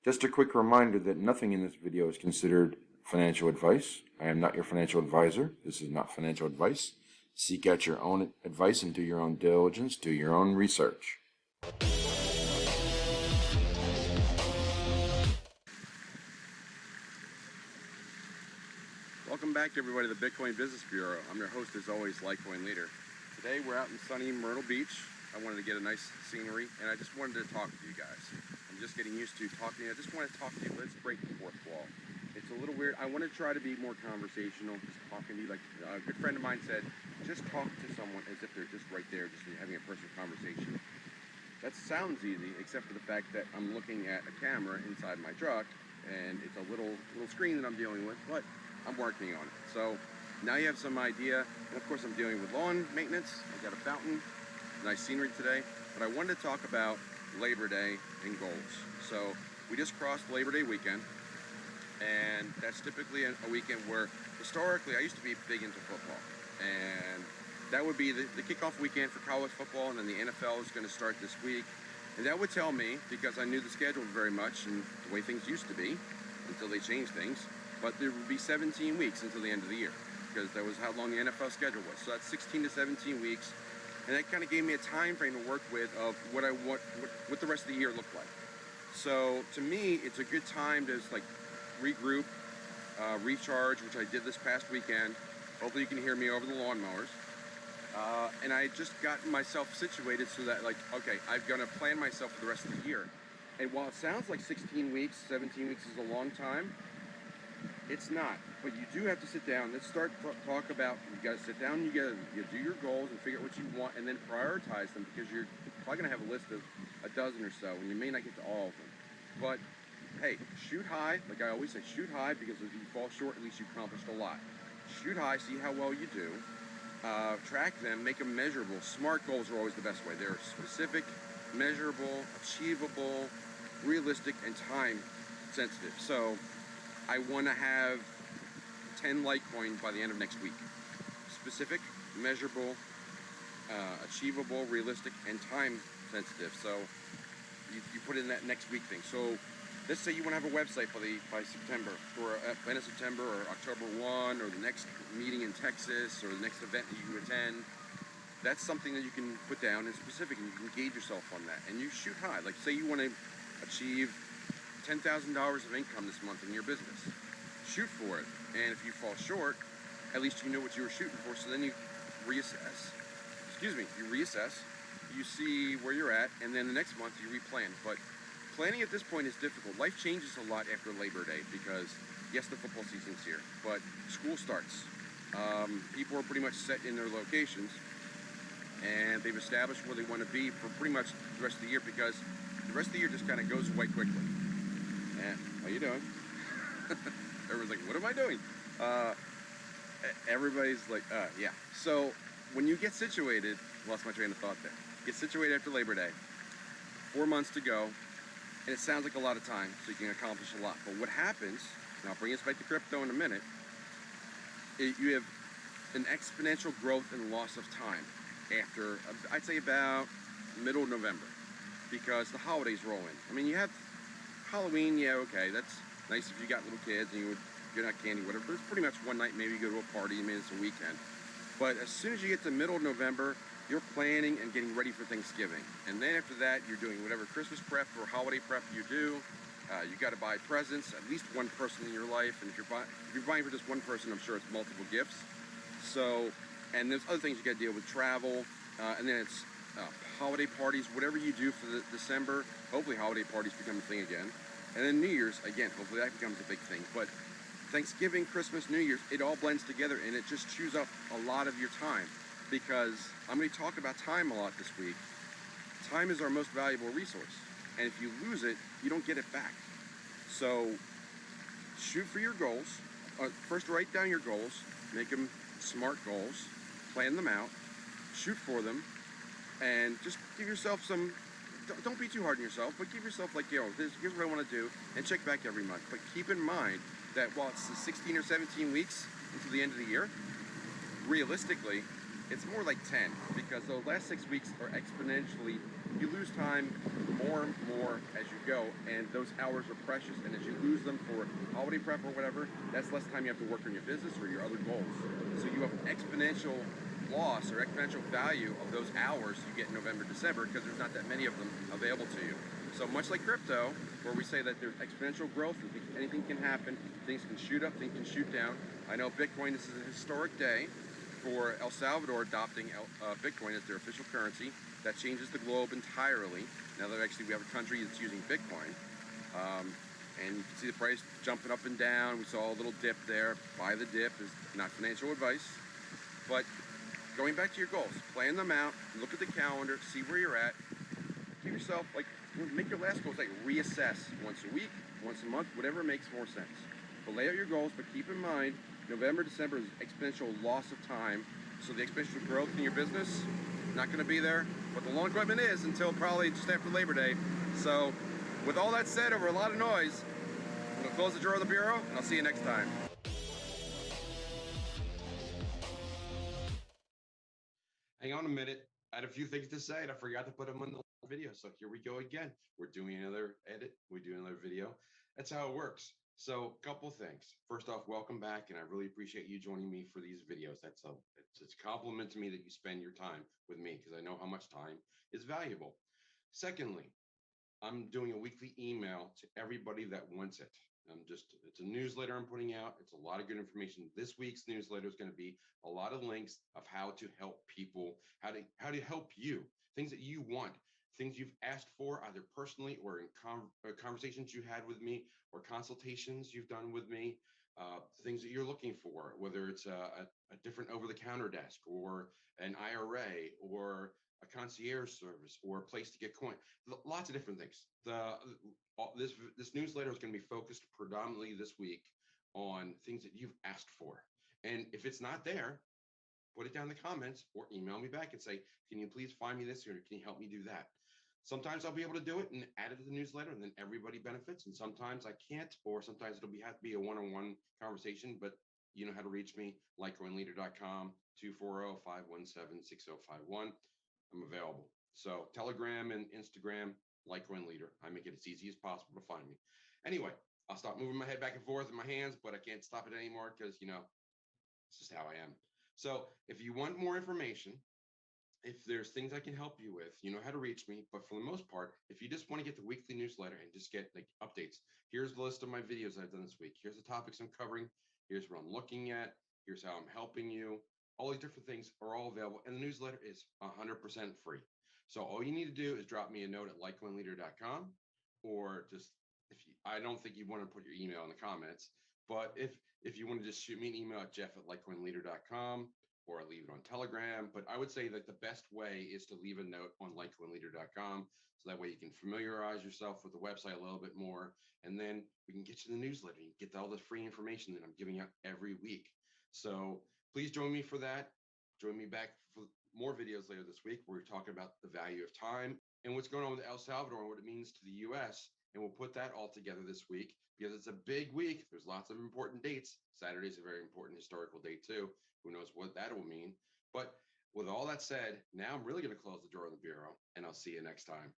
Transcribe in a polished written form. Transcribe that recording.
Just a quick reminder that nothing in this video is considered financial advice. I am not your financial advisor. This is not financial advice. Seek out your own advice and do your own diligence, do your own research. Welcome back, everybody, to the Bitcoin Business Bureau. I'm your host, as always, LitecoinLeader. Today, we're out in sunny Myrtle Beach. I wanted to get a nice scenery, and I just wanted to talk with you guys. I'm just getting used to talking. I just want to talk to you. Let's break the fourth wall. It's a little weird. I want to try to be more conversational, just talking to you. Like a good friend of mine said, just talk to someone as if they're just right there, just having a personal conversation. That sounds easy, except for the fact that I'm looking at a camera inside my truck, and it's a little screen that I'm dealing with, but I'm working on it. So now you have some idea. And of course, I'm dealing with lawn maintenance. I got a fountain, nice scenery today. But I wanted to talk about Labor Day and goals. So we just crossed Labor Day weekend, and that's typically a weekend where historically I used to be big into football, and that would be the kickoff weekend for college football, and then the NFL is going to start this week. And that would tell me, because I knew the schedule very much and the way things used to be until they changed things, but there would be 17 weeks until the end of the year, because that was how long the NFL schedule was. So that's 16 to 17 weeks, and that kind of gave me a time frame to work with of what I want, what the rest of the year looked like. So to me, it's a good time to just like regroup, recharge, which I did this past weekend. Hopefully you can hear me over the lawnmowers. And I just got myself situated so that, like, okay, I'm going to plan myself for the rest of the year. And while it sounds like 16 weeks, 17 weeks is a long time, it's not. But you do have to sit down. Let's start talk about, you got to sit down, you do your goals and figure out what you want, and then prioritize them, because you're probably going to have a list of a dozen or so, and you may not get to all of them. But hey, shoot high. Like I always say, shoot high, because if you fall short, at least you accomplished a lot. Shoot high, see how well you do. Track them, make them measurable. SMART goals are always the best way. They're specific, measurable, achievable, realistic, and time sensitive. So I want to have 10 Litecoin by the end of next week. Specific, measurable, achievable, realistic, and time sensitive. So you put in that next week thing. So let's say you want to have a website by September, or end of September, or October 1, or the next meeting in Texas, or the next event that you attend. That's something that you can put down in specific, and you can gauge yourself on that. And you shoot high. Like say you want to achieve $10,000 of income this month in your business. Shoot for it. And if you fall short, at least you know what you were shooting for, so then you reassess. You see where you're at, and then the next month you replan. But planning at this point is difficult. Life changes a lot after Labor Day, because yes, the football season's here, but school starts. People are pretty much set in their locations, and they've established where they want to be for pretty much the rest of the year, because the rest of the year just kind of goes away quickly. And how you doing? Everyone's like, what am I doing? Everybody's like, yeah. So when you get situated, lost my train of thought there. Get situated after Labor Day, 4 months to go, and it sounds like a lot of time, so you can accomplish a lot. But what happens, and I'll bring us back to crypto in a minute, you have an exponential growth and loss of time after, I'd say about middle of November, because the holidays roll in. I mean, you have Halloween, yeah, okay, that's nice if you got little kids and you would get out candy, whatever, but it's pretty much one night, maybe you go to a party, maybe it's a weekend. But as soon as you get to middle of November, you're planning and getting ready for Thanksgiving. And then after that, you're doing whatever Christmas prep or holiday prep you do. You got to buy presents, at least one person in your life. And if you're buying for just one person, I'm sure it's multiple gifts. So, and there's other things you got to deal with, travel, and then it's holiday parties, whatever you do for the December. Hopefully holiday parties become a thing again. And then New Year's, again, hopefully that becomes a big thing. But Thanksgiving, Christmas, New Year's, it all blends together, and it just chews up a lot of your time, because I'm going to talk about time a lot this week. Time is our most valuable resource, and if you lose it, you don't get it back. So shoot for your goals. First, write down your goals, make them SMART goals, plan them out, shoot for them, and just give yourself some, don't be too hard on yourself, but give yourself like, here's what I want to do, and check back every month. But keep in mind that while it's 16 or 17 weeks until the end of the year, realistically, it's more like 10, because the last 6 weeks are exponentially, you lose time more and more as you go, and those hours are precious, and as you lose them for holiday prep or whatever, that's less time you have to work on your business or your other goals. So you have exponential loss or exponential value of those hours you get in November, December, because there's not that many of them available to you. So much like crypto, where we say that there's exponential growth and anything can happen, things can shoot up, things can shoot down. I know Bitcoin, this is a historic day for El Salvador adopting Bitcoin as their official currency. That changes the globe entirely. Now that actually we have a country that's using Bitcoin. And you can see the price jumping up and down. We saw a little dip there. Buy the dip is not financial advice. But going back to your goals, plan them out, look at the calendar, see where you're at. Give yourself, like, make your last goals, like reassess once a week, once a month, whatever makes more sense. But lay out your goals, but keep in mind, November, December is exponential loss of time. So the exponential growth in your business, not going to be there. But the loan equipment is until probably just after Labor Day. So with all that said, over a lot of noise, I'm going to close the drawer of the bureau, and I'll see you next time. Hang on a minute. I had a few things to say, and I forgot to put them on the video. So here we go again. We're doing another edit. We're doing another video. That's how it works. So a couple things. First off, welcome back, and I really appreciate you joining me for these videos. It's a compliment to me that you spend your time with me, because I know how much time is valuable. Secondly, I'm doing a weekly email to everybody that wants it. It's a newsletter I'm putting out. It's a lot of good information. This week's newsletter is going to be a lot of links of how to help people, how to help you, things that you want, things you've asked for, either personally or in conversations you had with me or consultations you've done with me, things that you're looking for, whether it's a different over-the-counter desk or an IRA or a concierge service or a place to get coin, lots of different things. This newsletter is going to be focused predominantly this week on things that you've asked for. And if it's not there, put it down in the comments or email me back and say, can you please find me this, or can you help me do that? Sometimes I'll be able to do it and add it to the newsletter, and then everybody benefits. And sometimes I can't, or sometimes it'll have to be a one-on-one conversation, but you know how to reach me, LitecoinLeader.com, 240-517-6051. I'm available. So Telegram and Instagram, LitecoinLeader. I make it as easy as possible to find me. Anyway, I'll stop moving my head back and forth in my hands, but I can't stop it anymore because, it's just how I am. So if you want more information, if there's things I can help you with, you know how to reach me. But for the most part, if you just want to get the weekly newsletter and just get like updates, here's the list of my videos I've done this week. Here's the topics I'm covering. Here's what I'm looking at. Here's how I'm helping you. All these different things are all available. And the newsletter is 100% free. So all you need to do is drop me a note at LitecoinLeader.com, or just, I don't think you want to put your email in the comments, but if you want to just shoot me an email at jeff@LitecoinLeader.com, or leave it on Telegram. But I would say that the best way is to leave a note on LitecoinLeader.com. So that way you can familiarize yourself with the website a little bit more. And then we can get you the newsletter. You get all the free information that I'm giving out every week. So please join me for that. Join me back for more videos later this week, where we're talking about the value of time and what's going on with El Salvador and what it means to the US. And we'll put that all together this week because it's a big week. There's lots of important dates. Saturday's a very important historical date too. Who knows what that will mean? But with all that said, now I'm really going to close the drawer of the bureau, and I'll see you next time.